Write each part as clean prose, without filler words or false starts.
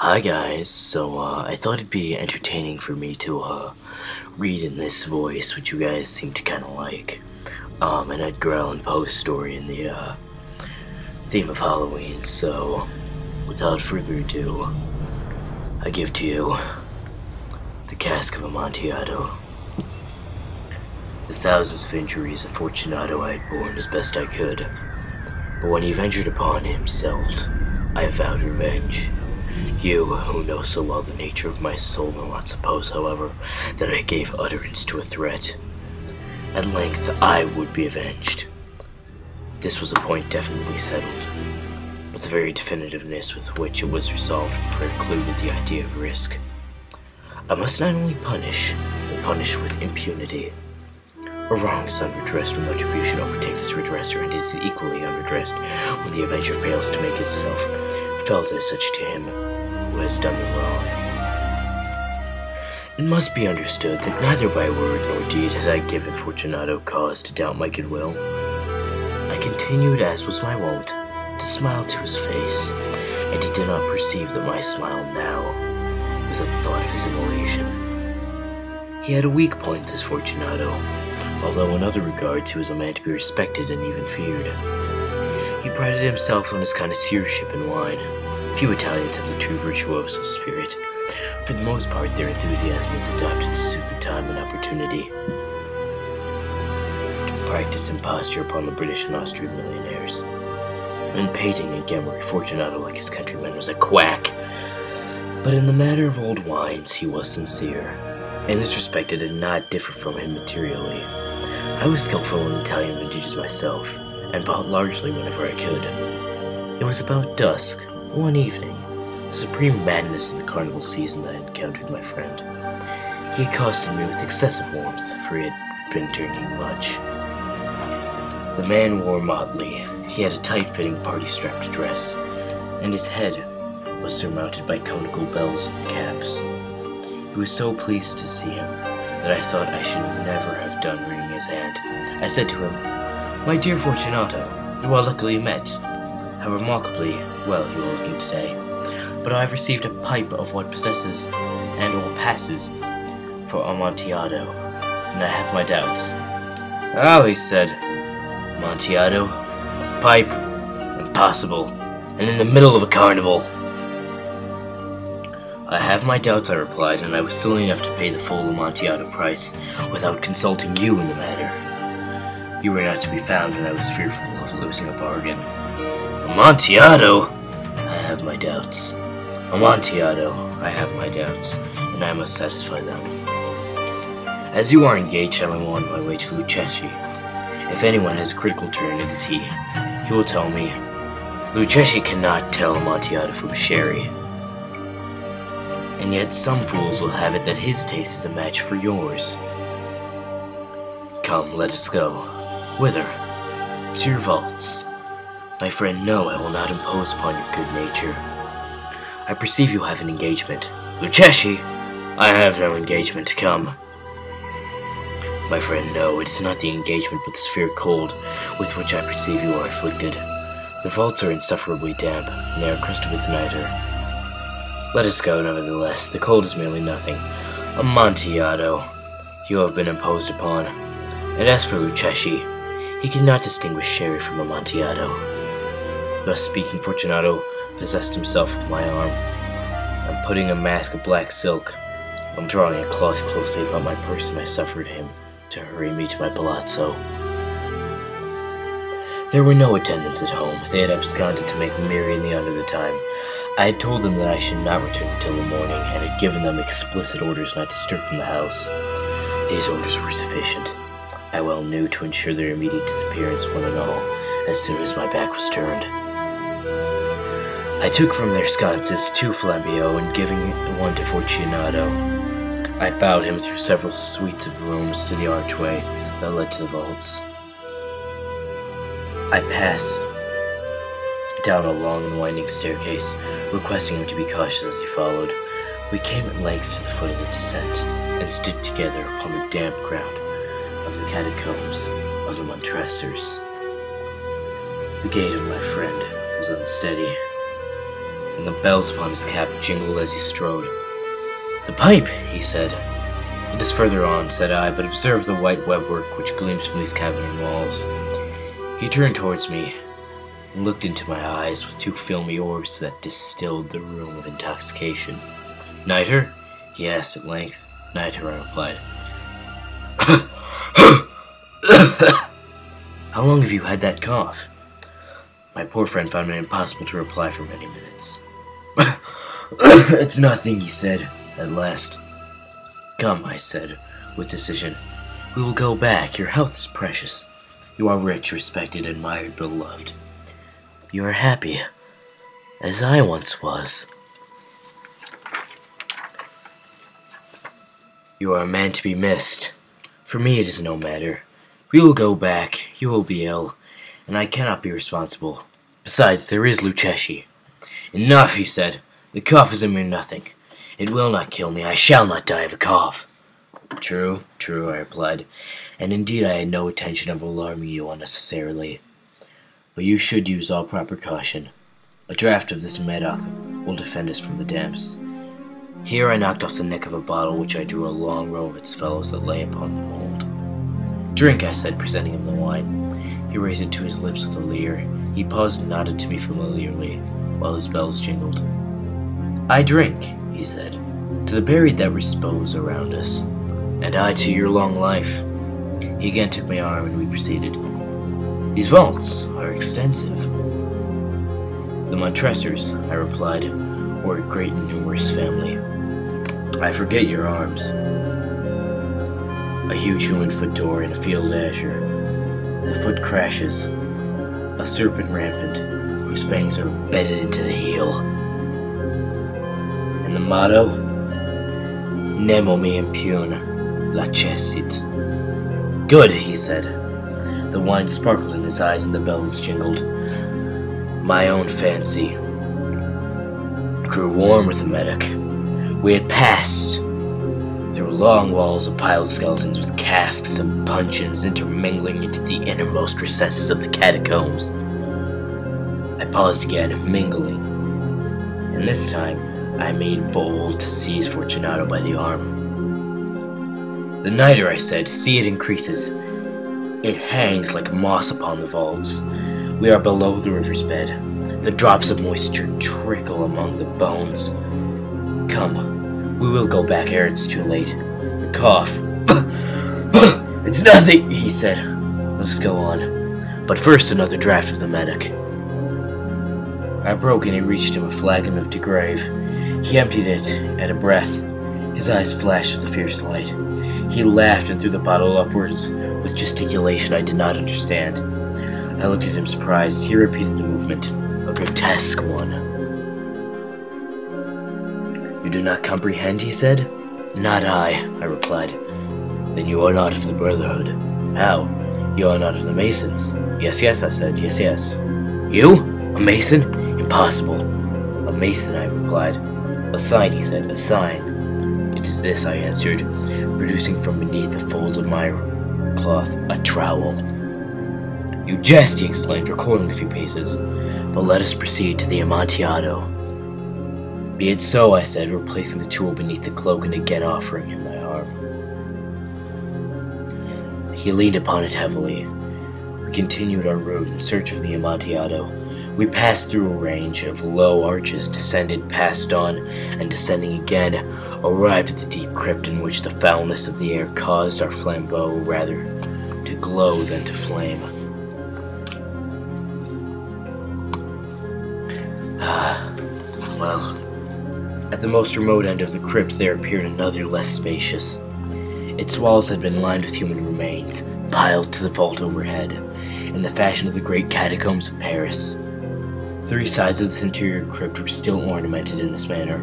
Hi guys, I thought it'd be entertaining for me to read in this voice, which you guys seem to kinda like. An Edgar Allan Poe story in the theme of Halloween, so without further ado, I give to you the Cask of Amantillado. The thousands of injuries of Fortunato I had borne as best I could, but when he ventured upon himself, I vowed revenge. You, who know so well the nature of my soul, will not suppose, however, that I gave utterance to a threat. At length, I would be avenged. This was a point definitely settled, but the very definitiveness with which it was resolved precluded the idea of risk. I must not only punish, but punish with impunity. A wrong is unredressed when retribution overtakes its redresser, and is equally unredressed when the avenger fails to make itself felt as such to him who has done the wrong. It must be understood that neither by word nor deed had I given Fortunato cause to doubt my goodwill. I continued, as was my wont, to smile to his face, and he did not perceive that my smile now was at the thought of his immolation. He had a weak point, this Fortunato, although in other regards he was a man to be respected and even feared. He prided himself on his connoisseurship in wine. Few Italians have the true virtuoso spirit. For the most part, their enthusiasm is adopted to suit the time and opportunity. To practice imposture upon the British and Austrian millionaires. In painting and gambling, Fortunato, like his countrymen, was a quack. But in the matter of old wines, he was sincere. In this respect, it did not differ from him materially. I was skillful in Italian vintages myself, and bought largely whenever I could. It was about dusk, one evening, the supreme madness of the carnival season, that I encountered my friend. He accosted me with excessive warmth, for he had been drinking much. The man wore motley. He had a tight-fitting party-strapped dress, and his head was surmounted by conical bells and caps. He was so pleased to see him that I thought I should never have done wringing his hand. I said to him, "My dear Fortunato, you are luckily met. How remarkably well you are looking today. But I have received a pipe of what possesses and or passes for Amantillado, and I have my doubts." "Oh," he said, "Amontillado? A pipe? Impossible. And in the middle of a carnival." "I have my doubts," I replied, "and I was silly enough to pay the full Amontillado price without consulting you in the matter. You were not to be found, and I was fearful of losing a bargain." "Amontillado? I have my doubts. Amontillado, I have my doubts, and I must satisfy them. As you are engaged, I will on my way to Lucchesi. If anyone has a critical turn, it is he. He will tell me, Lucchesi cannot tell Amontillado from sherry. And yet some fools will have it that his taste is a match for yours. Come, let us go." "Whither?" "To your vaults." "My friend, no, I will not impose upon your good nature. I perceive you have an engagement." "Lucchesi? I have no engagement, come." "My friend, no, it is not the engagement, but the severe cold with which I perceive you are afflicted. The vaults are insufferably damp, and they are crusted with nitre. Let us go, nevertheless. The cold is merely nothing. Amontillado, you have been imposed upon. And as for Lucchesi, he cannot distinguish sherry from Amontillado." Thus speaking, Fortunato possessed himself of my arm. I'm putting a mask of black silk. I'm drawing a cloth closely about my person. I suffered him to hurry me to my palazzo. There were no attendants at home. They had absconded to make merry in the honor of the time. I had told them that I should not return until the morning, and had given them explicit orders not to stir from the house. These orders were sufficient, I well knew, to ensure their immediate disappearance, one and all, as soon as my back was turned. I took from their sconces 2 flambeaux, and giving one to Fortunato, I bowed him through several suites of rooms to the archway that led to the vaults. I passed down a long and winding staircase, requesting him to be cautious as he followed. We came at length to the foot of the descent, and stood together upon the damp ground of the catacombs of the Montresors. The gait of my friend was unsteady. and the bells upon his cap jingled as he strode. "The pipe," he said. "It is further on," said I, "but observe the white webwork which gleams from these cavern walls." He turned towards me and looked into my eyes with two filmy orbs that distilled the rheum of intoxication. "Niter?" he asked at length. "Niter," I replied. "How long have you had that cough?" My poor friend found it impossible to reply for many minutes. "It's nothing," he said, at last. "Come," I said, with decision. "We will go back. Your health is precious. You are rich, respected, admired, beloved. You are happy, as I once was. You are a man to be missed. For me it is no matter. We will go back. You will be ill, and I cannot be responsible. Besides, there is Luchesi." "Enough," he said. "The cough is a mere nothing. It will not kill me. I shall not die of a cough." "True, true," I replied, "and indeed I had no intention of alarming you unnecessarily. But you should use all proper caution. A draught of this Medoc will defend us from the damps." Here I knocked off the neck of a bottle, which I drew a long row of its fellows that lay upon the mold. "Drink," I said, presenting him the wine. He raised it to his lips with a leer. He paused and nodded to me familiarly, while his bells jingled. "I drink," he said, "to the buried that repose around us, and I to your long life." He again took my arm, and we proceeded. "These vaults are extensive." "The Montressors," I replied, "were a great and numerous family. I forget your arms." A huge human foot door in a field azure. The foot crashes. A serpent rampant, whose fangs are bedded into the heel. And the motto? Nemo me impune lacessit. "Good," he said. The wine sparkled in his eyes and the bells jingled. My own fancy grew warm with the Medoc. We had passed through long walls of piled skeletons with casks and puncheons intermingling into the innermost recesses of the catacombs. I paused again, mingling, and this time I made bold to seize Fortunato by the arm. "The Niter," I said, "see, it increases. It hangs like moss upon the vaults. We are below the river's bed. The drops of moisture trickle among the bones. Come, we will go back ere it's too late. The cough." "It's nothing," he said. "Let us go on. But first another draught of the Medoc." I broke and he reached him a flagon of de Grave. He emptied it at a breath. His eyes flashed with a fierce light. He laughed and threw the bottle upwards with gesticulation I did not understand. I looked at him surprised. He repeated the movement, a grotesque one. "You do not comprehend?" he said. "Not I," I replied. "Then you are not of the Brotherhood." "How? You are not of the Masons?" "Yes, yes," I said. "Yes, yes." "You? A Mason? Impossible." "A Mason," I replied. "A sign," he said. "A sign." "It is this," I answered, producing from beneath the folds of my cloth a trowel. "You jest," he exclaimed, recoiling a few paces. "But let us proceed to the Amantillado." "Be it so," I said, replacing the tool beneath the cloak and again offering him my arm. He leaned upon it heavily. We continued our route in search of the Amantillado. We passed through a range of low arches, descended, passed on, and descending again, arrived at the deep crypt in which the foulness of the air caused our flambeaux rather to glow than to flame. Well, at the most remote end of the crypt there appeared another less spacious. Its walls had been lined with human remains, piled to the vault overhead, in the fashion of the great catacombs of Paris. 3 sides of this interior crypt were still ornamented in this manner.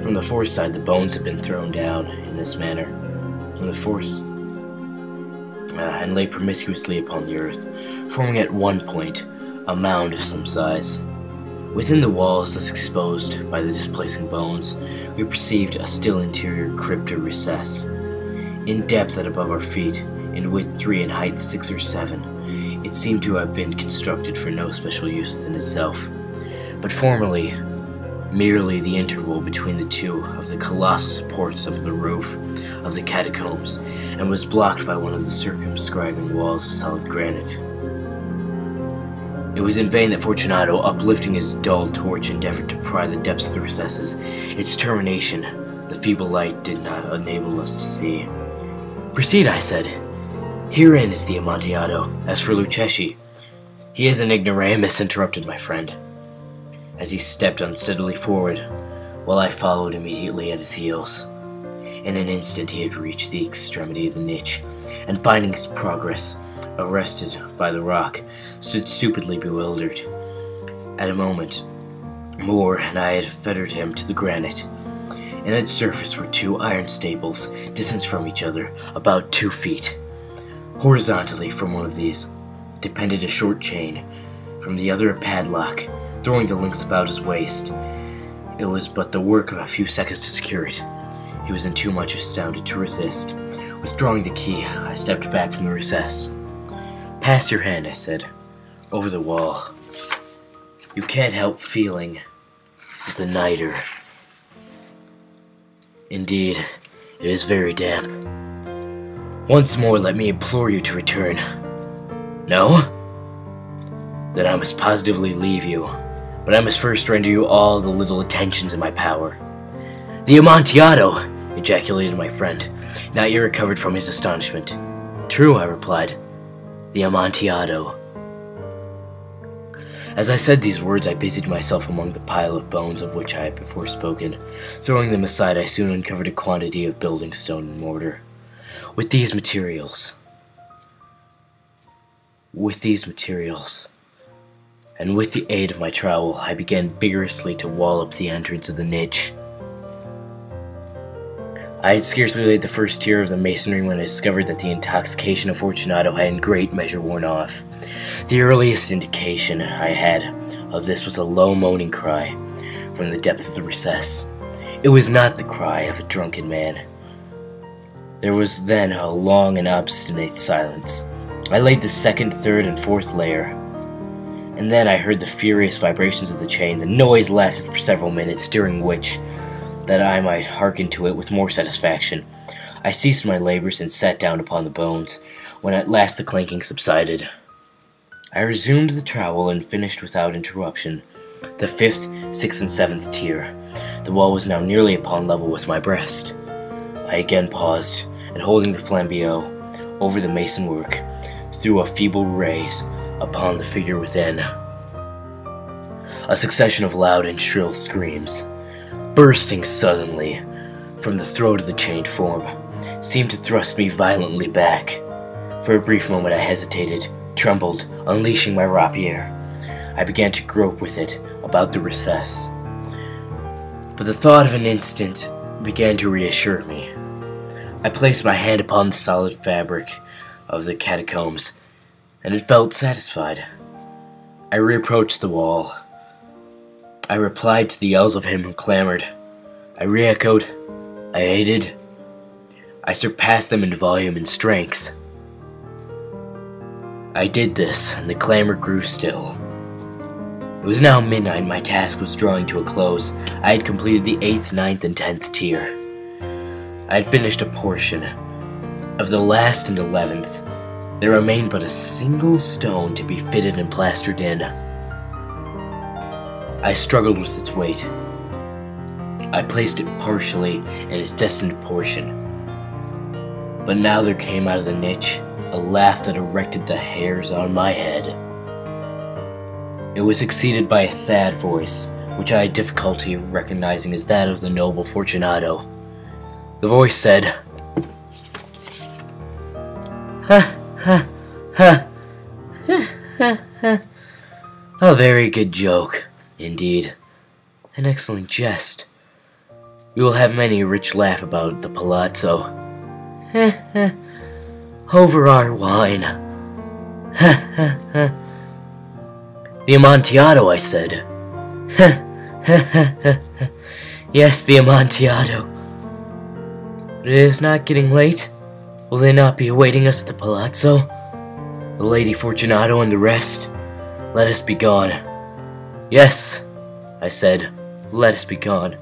From the fourth side the bones had been thrown down in this manner, from the fourth, and lay promiscuously upon the earth, forming at one point a mound of some size. Within the walls thus exposed by the displacing bones, we perceived a still interior crypt or recess. In depth at above our feet, in width 3 and height 6 or 7, it seemed to have been constructed for no special use within itself, but formerly merely the interval between the two of the colossal supports of the roof of the catacombs, and was blocked by one of the circumscribing walls of solid granite. It was in vain that Fortunato, uplifting his dull torch, endeavored to pry the depths of the recesses. Its termination, the feeble light did not enable us to see. "Proceed," I said. "Herein is the Amantillado. As for Lucchesi, he is an ignoramus," interrupted my friend, as he stepped unsteadily forward, while I followed immediately at his heels. In an instant he had reached the extremity of the niche, and finding his progress arrested by the rock, stood stupidly bewildered. At a moment more, and I had fettered him to the granite. In its surface were two iron staples, distant from each other about 2 feet. Horizontally from one of these depended a short chain, from the other a padlock, throwing the links about his waist. It was but the work of a few seconds to secure it. He was too much astounded to resist. Withdrawing the key, I stepped back from the recess. "Pass your hand," I said, "over the wall. You can't help feeling the niter. Indeed, it is very damp. Once more, let me implore you to return. No? Then I must positively leave you, but I must first render you all the little attentions in my power." "The Amantillado!" ejaculated my friend, not yet recovered from his astonishment. "True," I replied. "The Amantillado." As I said these words, I busied myself among the pile of bones of which I had before spoken. Throwing them aside, I soon uncovered a quantity of building stone and mortar. With these materials, and with the aid of my trowel, I began vigorously to wall up the entrance of the niche. I had scarcely laid the first tier of the masonry when I discovered that the intoxication of Fortunato had in great measure worn off. The earliest indication I had of this was a low moaning cry from the depth of the recess. It was not the cry of a drunken man. There was then a long and obstinate silence. I laid the second, third, and fourth layer, and then I heard the furious vibrations of the chain. The noise lasted for several minutes, during which, that I might hearken to it with more satisfaction, I ceased my labors and sat down upon the bones. When at last the clanking subsided, I resumed the trowel and finished without interruption the 5th, 6th, and 7th tier. The wall was now nearly upon level with my breast. I again paused, and holding the flambeau over the mason work, threw a feeble rays upon the figure within. A succession of loud and shrill screams, bursting suddenly from the throat of the chained form, seemed to thrust me violently back. For a brief moment I hesitated, trembled, unleashing my rapier. I began to grope with it about the recess, but the thought of an instant began to reassure me. I placed my hand upon the solid fabric of the catacombs, and it felt satisfied. I reapproached the wall. I replied to the yells of him who clamored. I re-echoed. I aided. I surpassed them in volume and strength. I did this, and the clamor grew still. It was now midnight, and my task was drawing to a close. I had completed the 8th, 9th, and 10th tier. I had finished a portion. Of the last and 11th, there remained but a single stone to be fitted and plastered in. I struggled with its weight. I placed it partially in its destined portion. But now there came out of the niche a laugh that erected the hairs on my head. It was succeeded by a sad voice, which I had difficulty recognizing as that of the noble Fortunato. The voice said, "Ha, ha, ha, ha, ha, ha. A very good joke, indeed. An excellent jest. We will have many a rich laugh about the palazzo. Ha, ha. Over our wine. Ha, ha, ha. The Amantillado," I said. Ha, ha, ha, ha. Yes, the Amantillado. But it is not getting late. Will they not be awaiting us at the palazzo? The Lady Fortunato and the rest? Let us be gone. Yes, I said. Let us be gone.